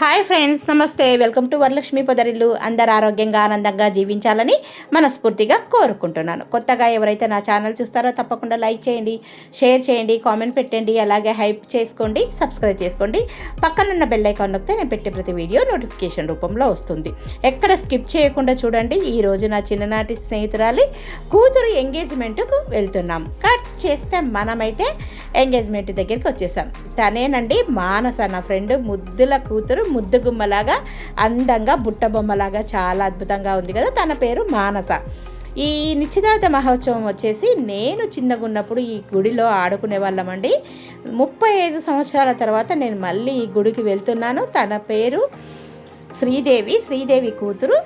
Hi friends, నమస్తే. Welcome to Varalakshmi Podarillu. అందరు ఆరోగ్యంగా ఆనందంగా జీవించాలని మనస్ఫూర్తిగా కోరుకుంటున్నాను. కొత్తగా ఎవరైతే నా ఛానల్ చూస్తారో తప్పకుండా లైక్ చేయండి, షేర్ చేయండి, కామెంట్ పెట్టండి, అలాగే హైప్ చేసుకోండి, సబ్స్క్రైబ్ చేసుకోండి. పక్కనున్న బెల్ ఐకాన్ నొక్కితే నేను పెట్టే ప్రతి వీడియో నోటిఫికేషన్ రూపంలో వస్తుంది. ఎక్కడ స్కిప్ చేయకుండా చూడండి. ఈరోజు నా చిన్ననాటి స్నేహితురాలి కూతురు ఎంగేజ్మెంట్కు వెళ్తున్నాం. కట్ చేస్తే మనమైతే ఎంగేజ్మెంట్ దగ్గరికి వచ్చేసాం. తనేనండి మానస, నా ఫ్రెండ్. ముద్దుల కూతురు, ముద్దు గుమ్మలాగా, అందంగా బుట్ట బొమ్మలాగా చాలా అద్భుతంగా ఉంది కదా. తన పేరు మానస. ఈ నిశ్చితార్థ మహోత్సవం వచ్చేసి నేను చిన్నగా ఉన్నప్పుడు ఈ గుడిలో ఆడుకునే వాళ్ళమండి. 35 సంవత్సరాల తర్వాత నేను మళ్ళీ ఈ గుడికి వెళ్తున్నాను. తన పేరు శ్రీదేవి. శ్రీదేవి కూతురు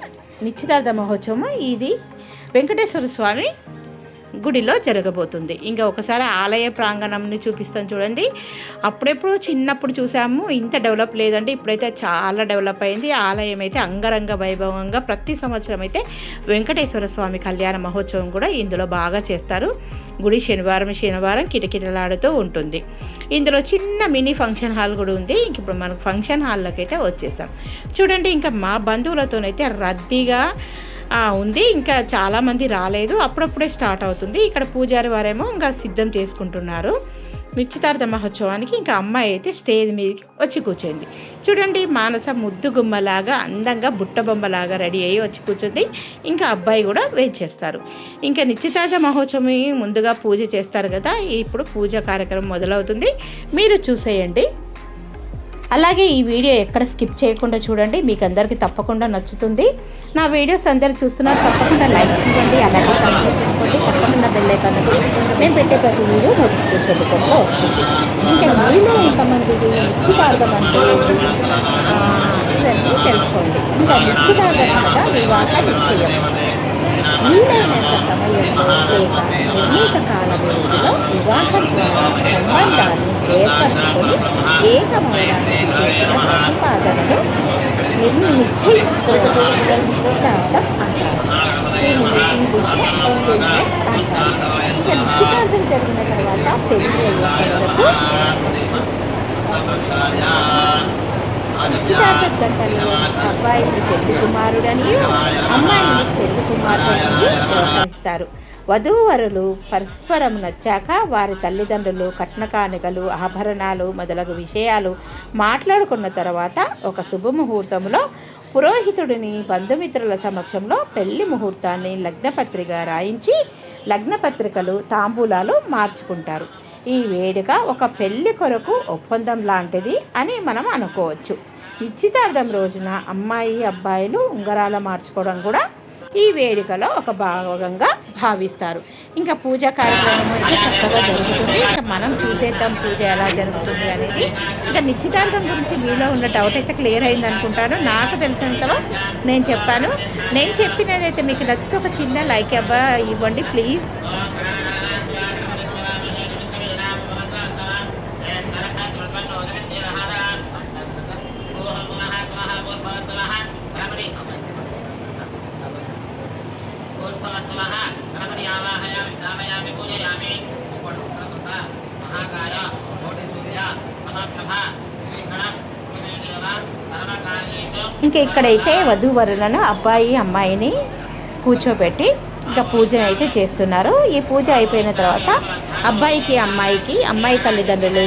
నిశ్చితార్థ మహోత్సవం ఇది వెంకటేశ్వర స్వామి గుడిలో జరగబోతుంది. ఇంకా ఒకసారి ఆలయ ప్రాంగణంని చూపిస్తాను చూడండి. అప్పుడెప్పుడు చిన్నప్పుడు చూసాము, ఇంత డెవలప్ లేదండి. ఇప్పుడైతే చాలా డెవలప్ అయింది. ఆలయం అయితే అంగరంగ వైభవంగా ప్రతి సంవత్సరం అయితే వెంకటేశ్వర స్వామి కళ్యాణ మహోత్సవం కూడా ఇందులో బాగా చేస్తారు. గుడి శనివారం కిటకిటలాడుతూ ఉంటుంది. ఇందులో చిన్న మినీ ఫంక్షన్ హాల్ కూడా ఉంది. ఇంక ఇప్పుడు మనకు ఫంక్షన్ హాల్లోకి అయితే వచ్చేసాం చూడండి. ఇంకా మా బంధువులతోనైతే రద్దీగా ఉంది. ఇంకా చాలామంది రాలేదు, అప్పుడప్పుడే స్టార్ట్ అవుతుంది. ఇక్కడ పూజారి వారేమో ఇంకా సిద్ధం చేసుకుంటున్నారు నిశ్చితార్థ మహోత్సవానికి. ఇంకా అమ్మాయి అయితే స్టేజ్ మీదకి వచ్చి కూర్చోంది చూడండి. మానస ముద్దు గుమ్మలాగా, అందంగా బుట్ట బొమ్మలాగా రెడీ అయ్యి వచ్చి కూర్చుంది. ఇంకా అబ్బాయి కూడా వెయిట్ చేస్తారు. ఇంకా నిశ్చితార్థ మహోత్సవం ముందుగా పూజ చేస్తారు కదా. ఇప్పుడు పూజ కార్యక్రమం మొదలవుతుంది, మీరు చూసేయండి. అలాగే ఈ వీడియో ఎక్కడ స్కిప్ చేయకుండా చూడండి, మీకు అందరికీ తప్పకుండా నచ్చుతుంది. నా వీడియోస్ అందరూ చూస్తున్నారు, తప్పకుండా లైక్స్ ఇవ్వండి, అలాగే సబ్స్క్రైబ్ చేసుకోండి. పక్కన బెల్ ఐకాన్ నేను పెట్టే ప్రతి వీడియో నోటిఫికేషన్ రూపంలో వస్తుంది. ఇంకా మీలో ఎంతమందికి నిశ్చితార్థం అంటే ఇవన్నీ తెలుసుకోండి. ఇంకా నిశ్చితార్థం అనగా వివాహ నిశ్చయం. వీలైనంత సమయంలో లేదా నిర్ణీత కాల వ్యవధిలో వివాహం ద్వారా సంబంధాన్ని ఏర్పరచుకొని ఏకమవడానికి చేసిన ప్రతిపాదనను నిశ్చయించుకోవడం నిశ్చితార్థం అంటారు. దీనిని ఇంగ్లీష్లో ఎంగేజ్మెంట్ అంటారు. ఇక నిశ్చితార్థం జరిగిన తర్వాత పెళ్లి అయ్యేంత వరకు నిశ్చితార్థ జంటలు అబ్బాయిని పెళ్లి కుమారుడని, అమ్మాయిని పెళ్లి కుమారుడని వ్యవహరిస్తారు. వధూవరులు పరస్పరం నచ్చాక వారి తల్లిదండ్రులు కట్న కానుకలు, ఆభరణాలు మొదలగు విషయాలు మాట్లాడుకున్న తర్వాత ఒక శుభముహూర్తంలో పురోహితుడిని బంధుమిత్రుల సమక్షంలో పెళ్లి ముహూర్తాన్ని లగ్నపత్రిక రాయించి లగ్నపత్రికలు, తాంబూలాలు మార్చుకుంటారు. ఈ వేడుక ఒక పెళ్లి కొరకు ఒప్పందం లాంటిది అని మనం అనుకోవచ్చు. నిశ్చితార్థం రోజున అమ్మాయి అబ్బాయిలు ఉంగరాలు మార్చుకోవడం కూడా ఈ వేడుకలో ఒక భాగంగా భావిస్తారు. ఇంకా పూజ కార్యక్రమం అయితే చక్కగా జరుగుతుంది. ఇంకా మనం చూసేద్దాం పూజ ఎలా జరుగుతుంది అనేది. ఇంకా నిశ్చితార్థం గురించి మీలో ఉన్న డౌట్ అయితే క్లియర్ అయింది అనుకుంటాను. నాకు తెలిసినంతలో నేను చెప్పాను. నేను చెప్పినది అయితే మీకు నచ్చితే ఒక చిన్న లైక్ ఇవ్వండి ప్లీజ్. ఇంకా ఇక్కడైతే వధూవరులను అబ్బాయి అమ్మాయిని కూర్చోబెట్టి ఇంకా పూజను అయితే చేస్తున్నారు. ఈ పూజ అయిపోయిన తర్వాత అబ్బాయికి అమ్మాయికి, అమ్మాయి తల్లిదండ్రులు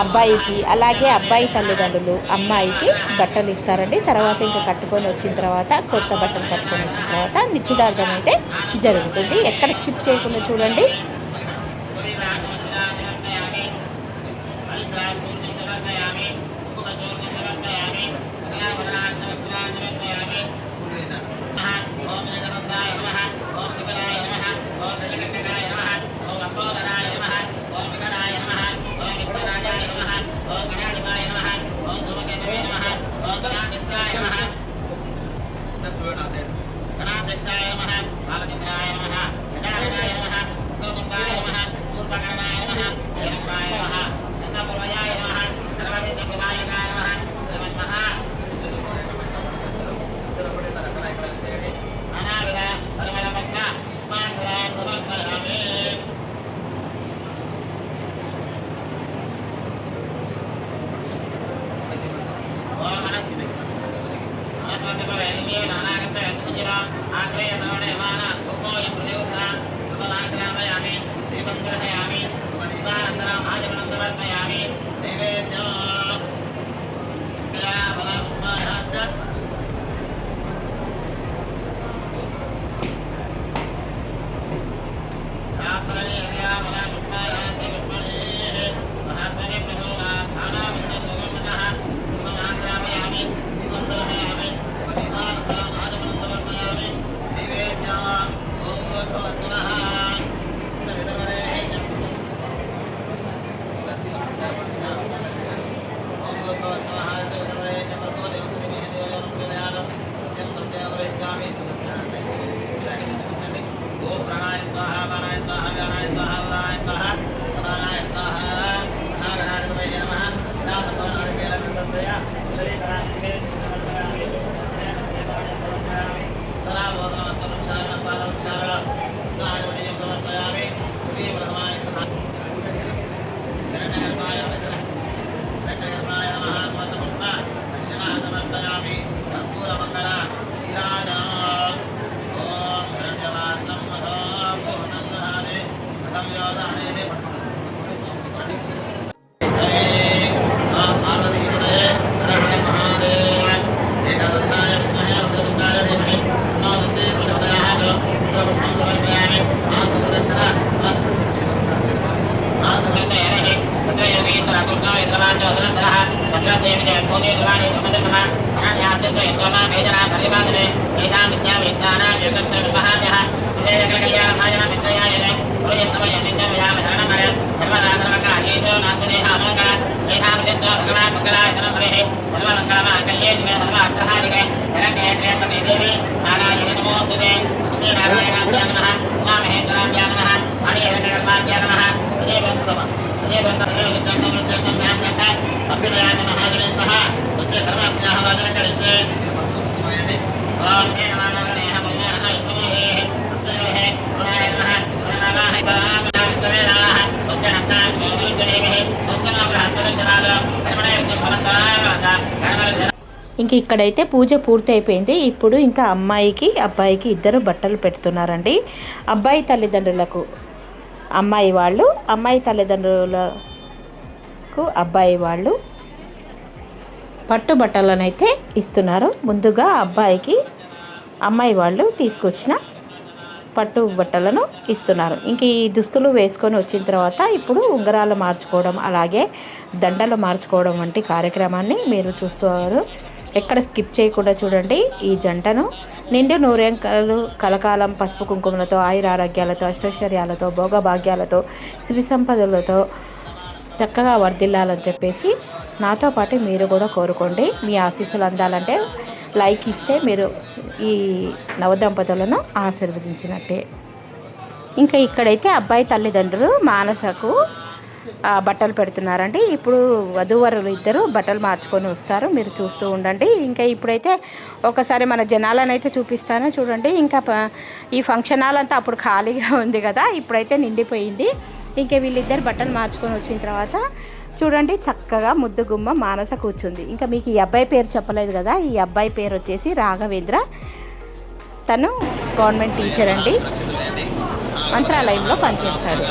అబ్బాయికి, అలాగే అబ్బాయి తల్లిదండ్రులు అమ్మాయికి బట్టలు ఇస్తారండి. తర్వాత ఇంకా కట్టుకొని వచ్చిన తర్వాత, కొత్త బట్టలు కట్టుకొని వచ్చిన తర్వాత నిశ్చితార్థం అయితే జరుగుతుంది. ఎక్కడ స్కిప్ చేయకుండా చూడండి. ఇంక ఇక్కడైతే పూజ పూర్తి అయిపోయింది. ఇప్పుడు ఇంకా అమ్మాయికి అబ్బాయికి ఇద్దరు బట్టలు పెడుతున్నారండి. అబ్బాయి తల్లిదండ్రులకు అమ్మాయి వాళ్ళు, అమ్మాయి తల్లిదండ్రులకు అబ్బాయి వాళ్ళు పట్టు బట్టలను అయితే ఇస్తున్నారు. ముందుగా అబ్బాయికి అమ్మాయి వాళ్ళు తీసుకొచ్చిన పట్టు బట్టలను ఇస్తున్నారు. ఇంక ఈ దుస్తులు వేసుకొని వచ్చిన తర్వాత ఇప్పుడు ఉంగరాలు మార్చుకోవడం, అలాగే దండలు మార్చుకోవడం వంటి కార్యక్రమాన్ని మీరు చూస్తున్నారు. ఎక్కడ స్కిప్ చేయకుండా చూడండి. ఈ జంటను నిండు నూరేంకలు కలకాలం పసుపు కుంకుమలతో, ఆయురారోగ్యాలతో, అష్టైశ్వర్యాలతో, భోగభాగ్యాలతో, సిరి సంపదలతో చక్కగా వర్ధిల్లాలని చెప్పేసి నాతో పాటు మీరు కూడా కోరుకోండి. మీ ఆశీస్సులు అందాలంటే లైక్ ఇస్తే మీరు ఈ నవదంపతులను ఆశీర్వదించినట్టే. ఇంకా ఇక్కడైతే అబ్బాయి తల్లిదండ్రులు మానసకు బట్టలు పెడుతున్నారండి. ఇప్పుడు వధూవరులు ఇద్దరు బట్టలు మార్చుకొని వస్తారు, మీరు చూస్తూ ఉండండి. ఇంకా ఇప్పుడైతే ఒకసారి మన జనాలను అయితే చూపిస్తాను చూడండి. ఇంకా ఈ ఫంక్షన్ హాల్ అంతా అప్పుడు ఖాళీగా ఉంది కదా, ఇప్పుడైతే నిండిపోయింది. ఇంకా వీళ్ళిద్దరు బట్టలు మార్చుకొని వచ్చిన తర్వాత చూడండి చక్కగా ముద్దుగుమ్మ మానస కూర్చుంది. ఇంకా మీకు ఈ అబ్బాయి పేరు చెప్పలేదు కదా, ఈ అబ్బాయి పేరు వచ్చేసి రాఘవేంద్ర. తను గవర్నమెంట్ టీచర్ అండి, మంత్రాలయంలో పనిచేస్తాడు.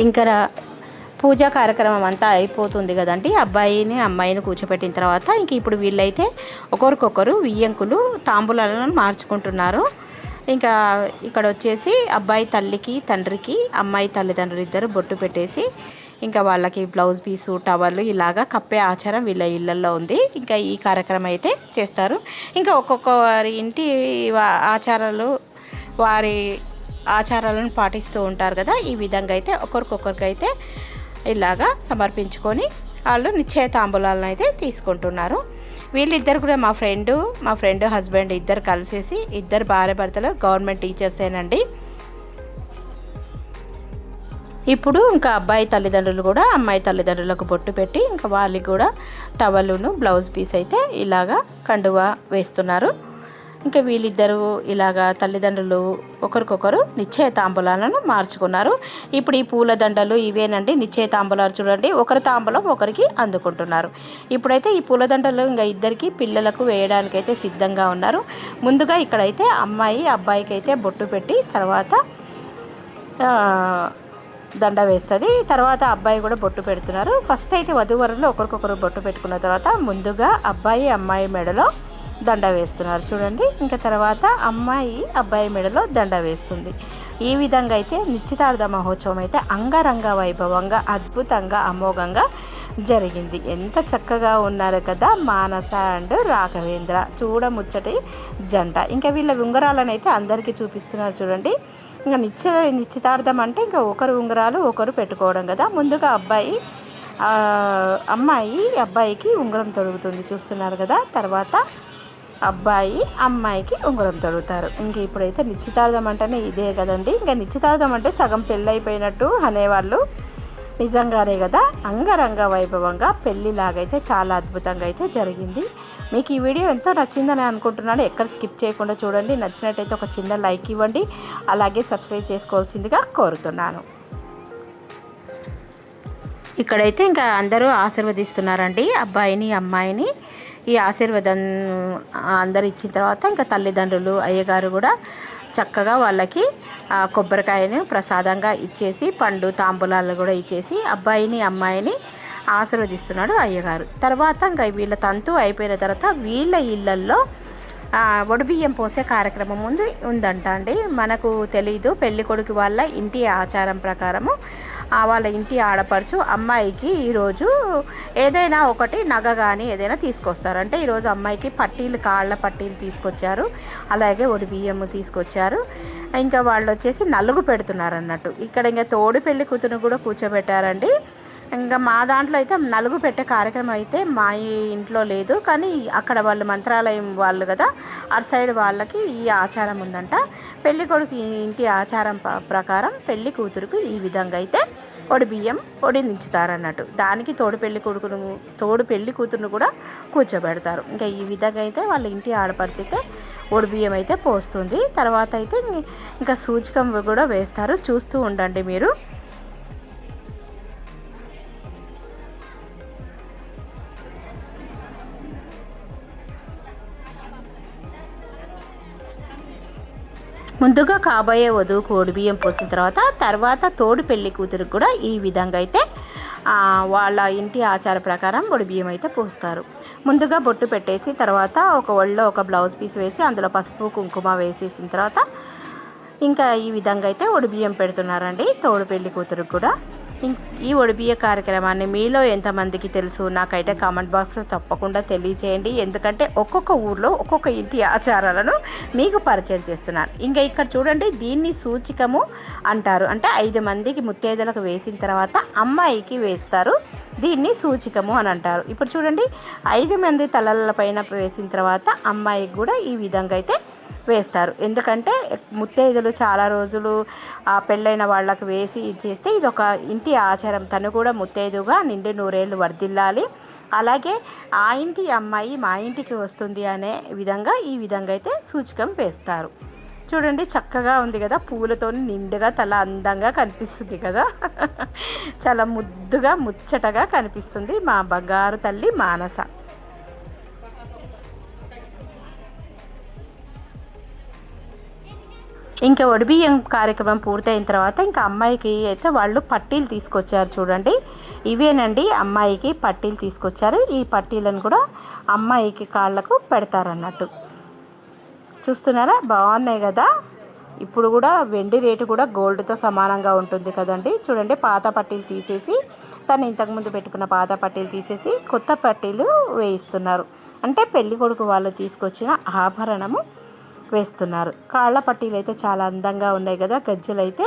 ఇంకా పూజా కార్యక్రమం అంతా అయిపోతుంది కదండి. అబ్బాయిని అమ్మాయిని కూర్చోపెట్టిన తర్వాత ఇంక ఇప్పుడు వీళ్ళైతే ఒకరికొకరు వియ్యంకులు తాంబూలాలను మార్చుకుంటున్నారు. ఇంకా ఇక్కడ వచ్చేసి అబ్బాయి తల్లికి తండ్రికి అమ్మాయి తల్లిదండ్రులు ఇద్దరు బొట్టు పెట్టేసి ఇంకా వాళ్ళకి బ్లౌజ్ పీసు టవల్ ఇలాగా కప్పే ఆచారం వీళ్ళ ఇళ్ళల్లో ఉంది. ఇంకా ఈ కార్యక్రమం అయితే చేస్తారు. ఇంకా ఒక్కొక్కరి ఇంటి ఆచారాలు వారి ఆచారాలను పాటిస్తూ ఉంటారు కదా. ఈ విధంగా అయితే ఒకరికొకరికైతే ఇలాగా సమర్పించుకొని వాళ్ళు నిశ్చయ తాంబూలాలను అయితే తీసుకుంటున్నారు. వీళ్ళిద్దరు కూడా మా ఫ్రెండ్ హస్బెండ్ ఇద్దరు కలిసేసి ఇద్దరు భార్య భర్తలు గవర్నమెంట్ టీచర్సేనండి. ఇప్పుడు ఇంకా అబ్బాయి తల్లిదండ్రులు కూడా అమ్మాయి తల్లిదండ్రులకు బొట్టు పెట్టి ఇంకా వాళ్ళకి కూడా టవలును బ్లౌజ్ పీస్ అయితే ఇలాగా కండువా వేస్తున్నారు. ఇంకా వీళ్ళిద్దరూ ఇలాగా తల్లిదండ్రులు ఒకరికొకరు నిశ్చయ తాంబూలాలను మార్చుకున్నారు. ఇప్పుడు ఈ పూల దండలు ఇవేనండి నిశ్చయ తాంబూలాలు. చూడండి, ఒకరి తాంబూలం ఒకరికి అందుకుంటున్నారు. ఇప్పుడైతే ఈ పూల దండలు ఇంకా ఇద్దరికి పిల్లలకు వేయడానికైతే సిద్ధంగా ఉన్నారు. ముందుగా ఇక్కడైతే అమ్మాయి అబ్బాయికి అయితే బొట్టు పెట్టి తర్వాత దండ వేస్తుంది. తర్వాత అబ్బాయి కూడా బొట్టు పెడుతున్నారు. ఫస్ట్ అయితే వధూవరులు ఒకరికొకరు బొట్టు పెట్టుకున్న తర్వాత ముందుగా అబ్బాయి అమ్మాయి మెడలో దండ వేస్తున్నారు చూడండి. ఇంకా తర్వాత అమ్మాయి అబ్బాయి మెడలో దండ వేస్తుంది. ఈ విధంగా అయితే నిశ్చితార్థ మహోత్సవం అయితే అంగరంగ వైభవంగా అద్భుతంగా అమోఘంగా జరిగింది. ఎంత చక్కగా ఉన్నారు కదా మానస అండ్ రాఘవేంద్ర, చూడముచ్చటి జంట. ఇంకా వీళ్ళ ఉంగరాలను అయితే అందరికీ చూపిస్తున్నారు చూడండి. ఇంకా నిశ్చితార్థం అంటే ఇంకా ఒకరు ఉంగరాలు ఒకరు పెట్టుకోవడం కదా. ముందుగా అమ్మాయి అబ్బాయికి ఉంగరం తొడుగుతుంది చూస్తున్నారు కదా. తర్వాత అబ్బాయి అమ్మాయికి ఉంగరం తొడుగుతారు. ఇంక ఇప్పుడైతే నిశ్చితార్థం అంటేనే ఇదే కదండి. ఇంకా నిశ్చితార్థం అంటే సగం పెళ్ళైపోయినట్టు అనేవాళ్ళు. నిజంగానే కదా, అంగరంగ వైభవంగా పెళ్ళిలాగైతే చాలా అద్భుతంగా అయితే జరిగింది. మీకు ఈ వీడియో ఎంతో నచ్చిందని అనుకుంటున్నాను. ఎక్కడ స్కిప్ చేయకుండా చూడండి. నచ్చినట్టయితే ఒక చిన్న లైక్ ఇవ్వండి. అలాగే సబ్స్క్రైబ్ చేసుకోవాల్సిందిగా కోరుతున్నాను. ఇక్కడైతే ఇంకా అందరూ ఆశీర్వదిస్తున్నారండి అబ్బాయిని అమ్మాయిని. ఈ ఆశీర్వాదం అందరు ఇచ్చిన తర్వాత ఇంకా తల్లిదండ్రులు అయ్యగారు కూడా చక్కగా వాళ్ళకి కొబ్బరికాయను ప్రసాదంగా ఇచ్చేసి పండు తాంబూలాలు కూడా ఇచ్చేసి అబ్బాయిని అమ్మాయిని ఆశీర్వదిస్తున్నాడు అయ్యగారు. తర్వాత ఇంకా వీళ్ళ తంతు అయిపోయిన తర్వాత వీళ్ళ ఇళ్ళల్లో వడిబియ్యం పోసే కార్యక్రమం ఉందంట అండి. మనకు తెలీదు. పెళ్లి కొడుకు వాళ్ళ ఇంటి ఆచారం ప్రకారము వాళ్ళ ఇంటి ఆడపడుచు అమ్మాయికి ఈరోజు ఏదైనా ఒకటి నగ కానీ ఏదైనా తీసుకొస్తారు. అంటే ఈరోజు అమ్మాయికి పట్టీలు, కాళ్ళ పట్టీలు తీసుకొచ్చారు. అలాగే వడిబియ్యము తీసుకొచ్చారు. ఇంకా వాళ్ళు వచ్చేసి నలుగు పెడుతున్నారు అన్నట్టు. ఇక్కడ ఇంకా తోడు పెళ్లి కూతురు కూడా కూర్చోబెట్టారండి. ఇంకా మా దాంట్లో అయితే నలుగు పెట్టే కార్యక్రమం అయితే మా ఇంట్లో లేదు. కానీ అక్కడ వాళ్ళు మంత్రాలయం వాళ్ళు కదా, అటు సైడ్ వాళ్ళకి ఈ ఆచారం ఉందంట. పెళ్లి కొడుకు ఇంటి ఆచారం ప్రకారం పెళ్లి కూతురుకు ఈ విధంగా అయితే వడిబియ్యం వడినించుతారన్నట్టు. దానికి తోడు పెళ్లి కూతురును కూడా కూర్చోబెడతారు. ఇంకా ఈ విధంగా అయితే వాళ్ళ ఇంటి ఆడపడిచితే వడిబియ్యం అయితే పోస్తుంది. తర్వాత అయితే ఇంకా సూచకం కూడా వేస్తారు. చూస్తూ ఉండండి మీరు. ముందుగా కాబోయే వధువుకు వడిబియ్యం పోసిన తర్వాత తోడు పెళ్లి కూతురికి కూడా ఈ విధంగా అయితే వాళ్ళ ఇంటి ఆచార ప్రకారం వడిబియ్యం అయితే పోస్తారు. ముందుగా బొట్టు పెట్టేసి తర్వాత ఒక ఒళ్ళో ఒక బ్లౌజ్ పీస్ వేసి అందులో పసుపు కుంకుమ వేసేసిన తర్వాత ఇంకా ఈ విధంగా అయితే వడిబియ్యం పెడుతున్నారండి తోడు పెళ్లి కూతురికి కూడా. ఈ వడిబియ్య కార్యక్రమాన్ని మీలో ఎంతమందికి తెలుసు నాకైతే కామెంట్ బాక్స్లో తప్పకుండా తెలియచేయండి. ఎందుకంటే ఒక్కొక్క ఊర్లో ఒక్కొక్క ఇంటి ఆచారాలను మీకు పరిచయం చేస్తున్నాను. ఇంకా ఇక్కడ చూడండి, దీన్ని సూచికము అంటారు. అంటే 5 మందికి ముత్తైదులకు వేసిన తర్వాత అమ్మాయికి వేస్తారు. దీన్ని సూచికము అని అంటారు. ఇప్పుడు చూడండి, 5 మంది తలల పైన వేసిన తర్వాత అమ్మాయికి కూడా ఈ విధంగా అయితే వేస్తారు. ఎందుకంటే ముత్తైదులు చాలా రోజులు పెళ్ళైన వాళ్ళకు వేసి ఇచ్చేస్తే ఇది ఒక ఇంటి ఆచారం. తను కూడా ముత్తైదుగా నిండి 100 ఏళ్ళు వర్ధిల్లాలి, అలాగే ఆ ఇంటి అమ్మాయి మా ఇంటికి వస్తుంది అనే విధంగా ఈ విధంగా అయితే సూచకం వేస్తారు. చూడండి, చక్కగా ఉంది కదా, పూలతో నిండుగా తల అందంగా కనిపిస్తుంది కదా. చాలా ముద్దుగా ముచ్చటగా కనిపిస్తుంది మా బంగారు తల్లి మానస. ఇంకా ఒడిబియ్యం కార్యక్రమం పూర్తయిన తర్వాత ఇంకా అమ్మాయికి అయితే వాళ్ళు పట్టీలు తీసుకొచ్చారు చూడండి. ఇవేనండి అమ్మాయికి పట్టీలు తీసుకొచ్చారు. ఈ పట్టీలను కూడా అమ్మాయికి కాళ్ళకు పెడతారన్నట్టు. చూస్తున్నారా, బాగున్నాయి కదా. ఇప్పుడు కూడా వెండి రేటు కూడా గోల్డ్తో సమానంగా ఉంటుంది కదండి. చూడండి, పాత పట్టీలు తీసేసి తను ఇంతకుముందు పెట్టుకున్న పాత పట్టీలు తీసేసి కొత్త పట్టీలు వేయిస్తున్నారు. అంటే పెళ్లి కొడుకు వాళ్ళు తీసుకొచ్చిన ఆభరణము వేస్తున్నారు. కాళ్ళ పట్టీలు అయితే చాలా అందంగా ఉన్నాయి కదా, గజ్జలు అయితే.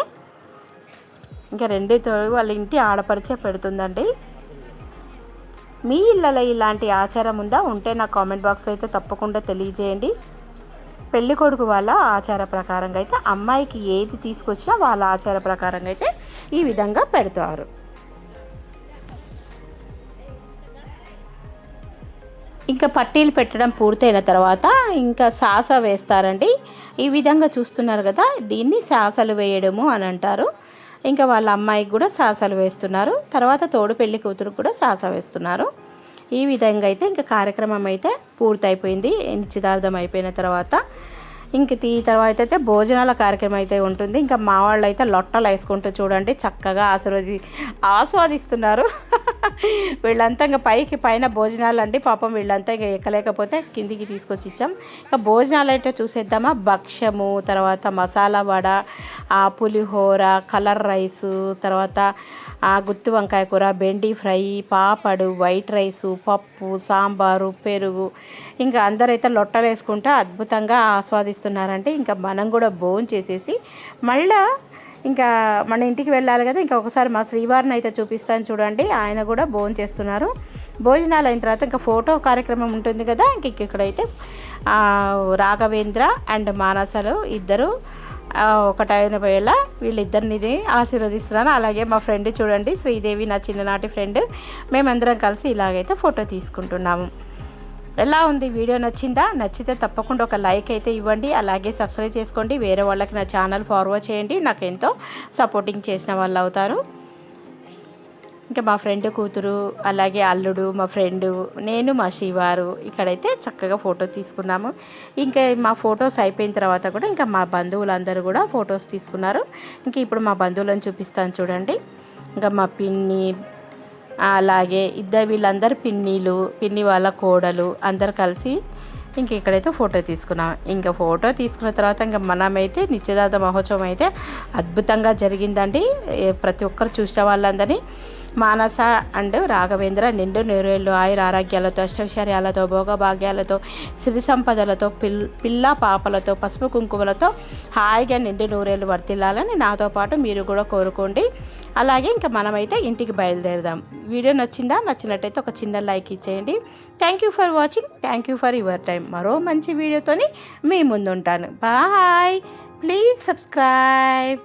ఇంకా రెండితో వాళ్ళ ఇంటి ఆడపరిచే పెడుతుందండి. మీ ఇళ్ళలో ఇలాంటి ఆచారం ఉందా? ఉంటే నా కామెంట్ బాక్స్లో అయితే తప్పకుండా తెలియజేయండి. పెళ్లి కొడుకు వాళ్ళ ఆచార ప్రకారంగా అయితే అమ్మాయికి ఏది తీసుకొచ్చినా వాళ్ళ ఆచార ప్రకారంగా అయితే ఈ విధంగా పెడతారు. ఇంకా పట్టీలు పెట్టడం పూర్తయిన తర్వాత ఇంకా సాస వేస్తారండి. ఈ విధంగా చూస్తున్నారు కదా, దీన్ని సాసలు వేయడము అని అంటారు. ఇంకా వాళ్ళ అమ్మాయికి కూడా సాసలు వేస్తున్నారు. తర్వాత తోడు పెళ్లి కూతురు కూడా సాస వేస్తున్నారు. ఈ విధంగా అయితే ఇంకా కార్యక్రమం అయితే పూర్తయిపోయింది. నిశ్చితార్థం అయిపోయిన తర్వాత ఇంక తర్వాత అయితే భోజనాల కార్యక్రమం అయితే ఉంటుంది. ఇంకా మా వాళ్ళు అయితే లొట్టలు వేసుకుంటూ చూడండి చక్కగా ఆస్వాదిస్తున్నారు. వీళ్ళంతా ఇంకా పైన భోజనాలు అండి. పాపం వీళ్ళంతా ఇంకా ఎక్కలేకపోతే కిందికి తీసుకొచ్చి ఇచ్చాం. ఇంకా భోజనాలు అయితే చూసేద్దామా. భక్ష్యము, తర్వాత మసాలా వడ, పులిహోర, కలర్ రైసు, తర్వాత గుత్తి వంకాయ కూర, బెండి ఫ్రై, పాపడు, వైట్ రైసు, పప్పు, సాంబారు, పెరుగు. ఇంకా అందరైతే లొట్టలు వేసుకుంటూ అద్భుతంగా ఆస్వాదిస్తున్నారంటే ఇంకా మనం కూడా భోజనం చేసేసి మళ్ళీ ఇంకా మన ఇంటికి వెళ్ళాలి కదా. ఇంకా ఒకసారి మా శ్రీవారిని అయితే చూపిస్తాను చూడండి. ఆయన కూడా భోజనం చేస్తున్నారు. భోజనాలు అయిన తర్వాత ఇంకా ఫోటో కార్యక్రమం ఉంటుంది కదా. ఇక్కడైతే రాఘవేంద్ర అండ్ మానసలు ఇద్దరు ఒకటైన వేళ వీళ్ళిద్దరిని ఆశీర్వదిస్తున్నాను. అలాగే మా ఫ్రెండ్ చూడండి, శ్రీదేవి, నా చిన్ననాటి ఫ్రెండ్. మేమందరం కలిసి ఇలాగైతే ఫోటో తీసుకుంటున్నాము. ఎలా ఉంది వీడియో? నచ్చితే తప్పకుండా ఒక లైక్ అయితే ఇవ్వండి. అలాగే సబ్స్క్రైబ్ చేసుకోండి. వేరే వాళ్ళకి నా ఛానల్ ఫార్వర్డ్ చేయండి. నాకు ఎంతో సపోర్టింగ్ చేసిన వాళ్ళు అవుతారు. ఇంకా మా ఫ్రెండ్ కూతురు, అలాగే అల్లుడు, మా ఫ్రెండు, నేను, మా శ్రీవారు ఇక్కడైతే చక్కగా ఫోటో తీసుకున్నాము. ఇంకా మా ఫొటోస్ అయిపోయిన తర్వాత కూడా ఇంకా మా బంధువులందరూ కూడా ఫొటోస్ తీసుకున్నారు. ఇంకా ఇప్పుడు మా బంధువులను చూపిస్తాను చూడండి. ఇంకా మా పిన్ని, అలాగే వీళ్ళందరూ పిన్ని వాళ్ళ కోడలు అందరు కలిసి ఇంక ఇక్కడైతే ఫోటో తీసుకున్నాం. ఇంకా ఫోటో తీసుకున్న తర్వాత ఇంకా మనమైతే నిశ్చితార్థ మహోత్సవం అయితే అద్భుతంగా జరిగిందండి. ప్రతి ఒక్కరు చూసిన వాళ్ళందరినీ మానస అండ్ రాఘవేంద్ర నిండు నూరేళ్ళు ఆయుర ఆరోగ్యాలతో, అష్టైశ్వర్యాలతో, భోగభాగ్యాలతో, సిరి సంపదలతో, పిల్ల పాపలతో, పసుపు కుంకుమలతో హాయిగా నిండు నూరేళ్ళు వర్తిల్లాలని నాతో పాటు మీరు కూడా కోరుకోండి. అలాగే ఇంకా మనమైతే ఇంటికి బయలుదేరదాం. వీడియో నచ్చినట్టయితే ఒక చిన్న లైక్ ఇచ్చేయండి. Thank you for watching. Thank you for your time. మరో మంచి వీడియోతోని మీ ముందుంటాను. బాయ్. Please subscribe.